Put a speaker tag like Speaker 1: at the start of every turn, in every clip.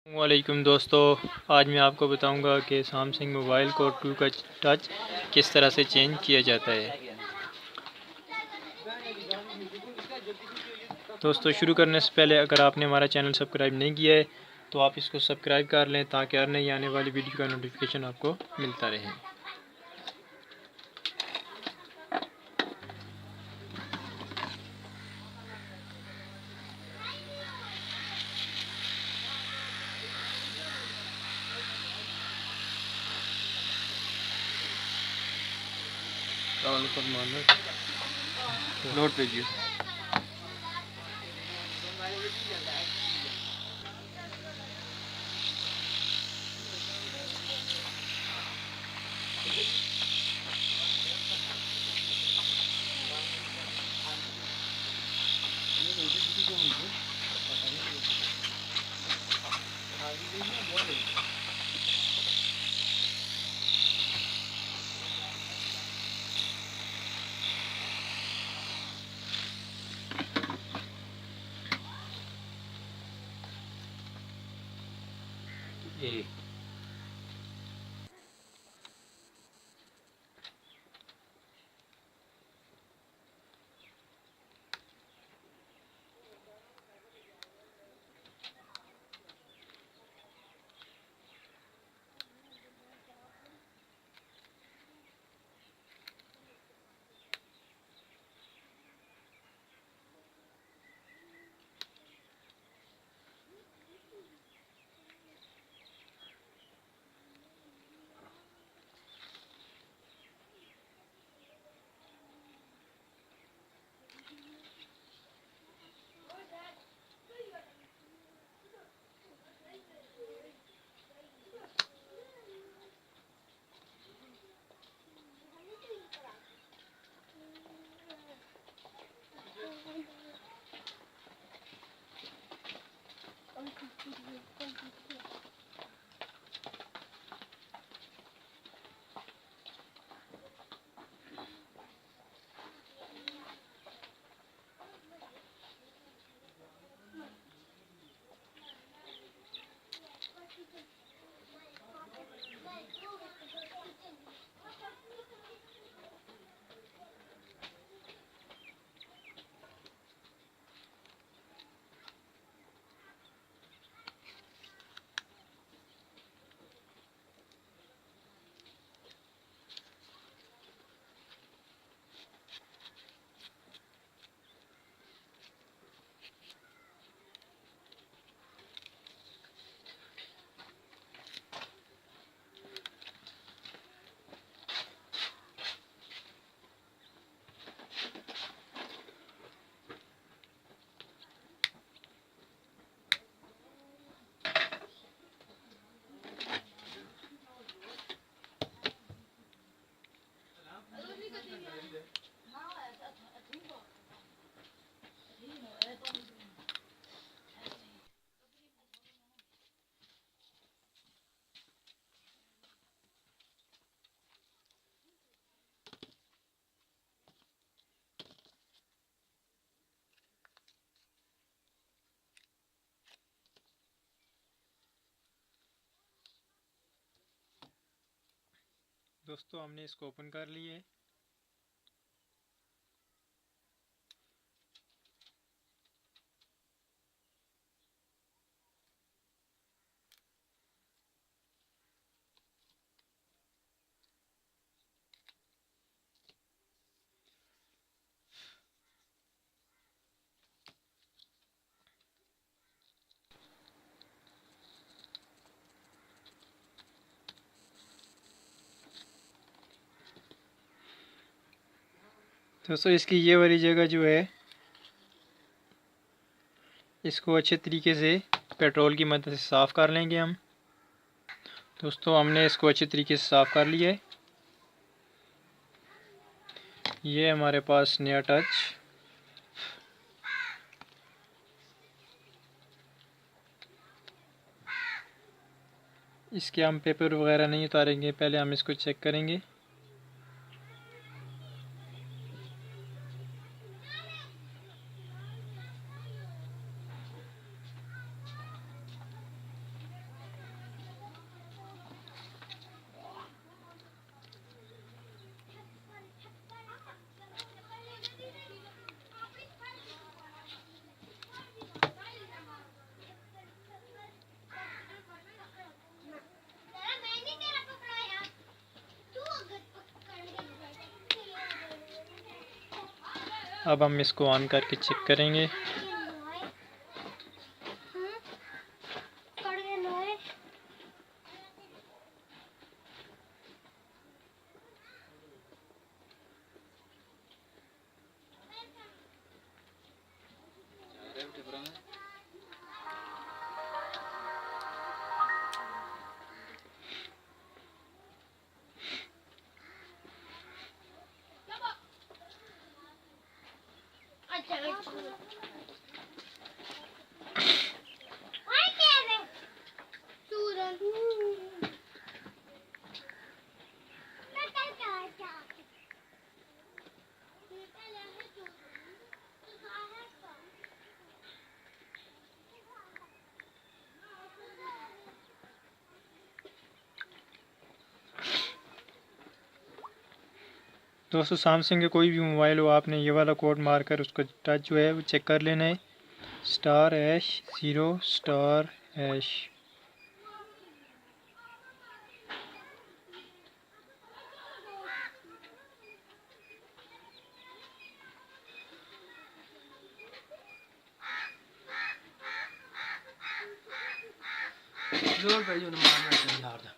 Speaker 1: वालेकुम दोस्तों, आज मैं आपको बताऊंगा कि सैमसंग मोबाइल को ट्रू टच किस तरह से चेंज किया जाता है। दोस्तों, शुरू करने से पहले अगर आपने हमारा चैनल सब्सक्राइब नहीं किया है तो आप इसको सब्सक्राइब कर लें ताकि हर नई आने वाली वीडियो का नोटिफिकेशन आपको मिलता रहे।
Speaker 2: लोड कीजिए।
Speaker 1: दोस्तों, हमने इसको ओपन कर लिए। दोस्तों, इसकी ये वाली जगह जो है इसको अच्छे तरीके से पेट्रोल की मदद से साफ़ कर लेंगे हम। दोस्तों, हमने इसको अच्छे तरीके से साफ़ कर लिया है। ये हमारे पास नया टच। इसके हम पेपर वगैरह नहीं उतारेंगे, पहले हम इसको चेक करेंगे। अब हम इसको ऑन करके चेक करेंगे। दोस्तों सैमसंग के कोई भी मोबाइल हो, आपने ये वाला कोड मार कर उसको टच जो है वो चेक कर लेना है, *#0*##।
Speaker 2: लोड पे जो मारना यार दा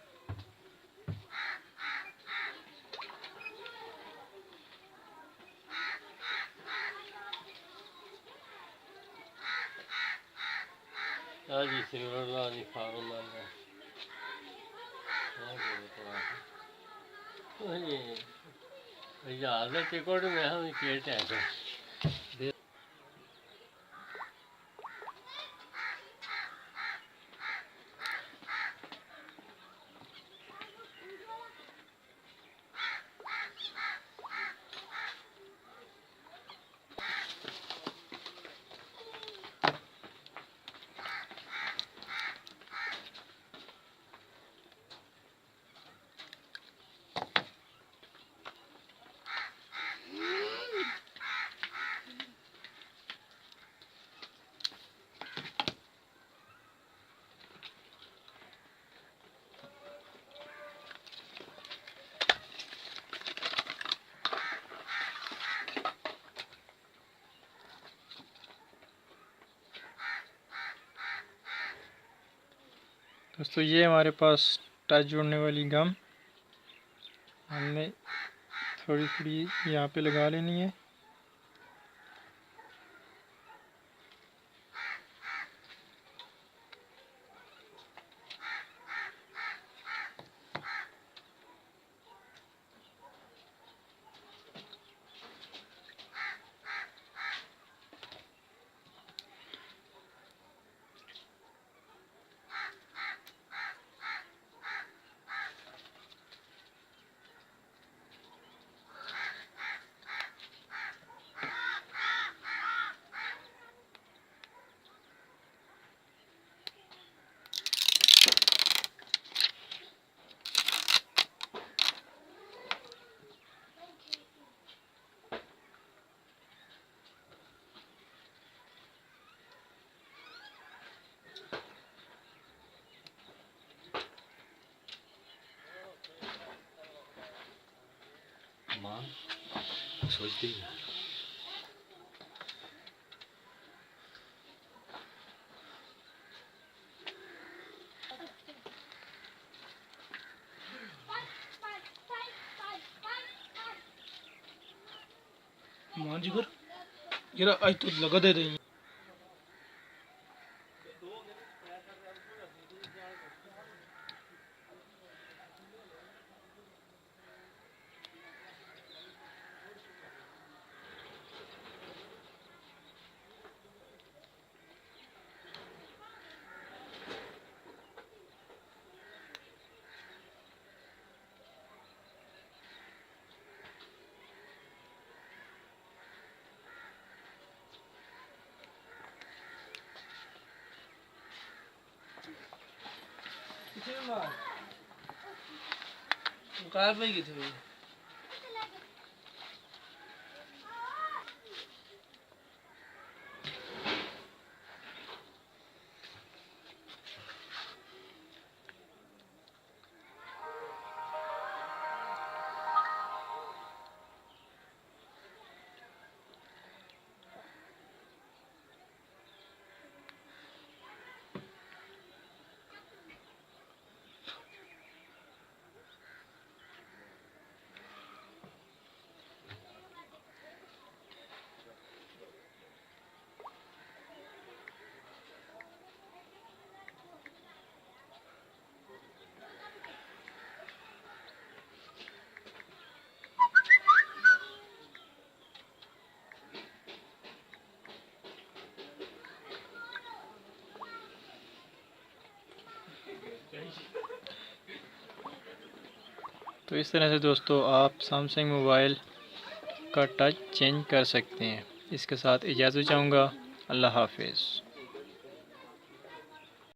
Speaker 2: आज सिल्वर वाली फार्म मारना ये याद है टिकट में हम कहते हैं।
Speaker 1: दोस्तों ये हमारे पास टच जोड़ने वाली गम हमने थोड़ी थोड़ी यहाँ पे लगा लेनी है।
Speaker 2: मां सोचती है मान जी कर जरा आज तो लगा दे रही कार पे की थी
Speaker 1: तो इस तरह से दोस्तों आप सैमसंग मोबाइल का टच चेंज कर सकते हैं। इसके साथ इजाज़त चाहूँगा। अल्लाह हाफिज़।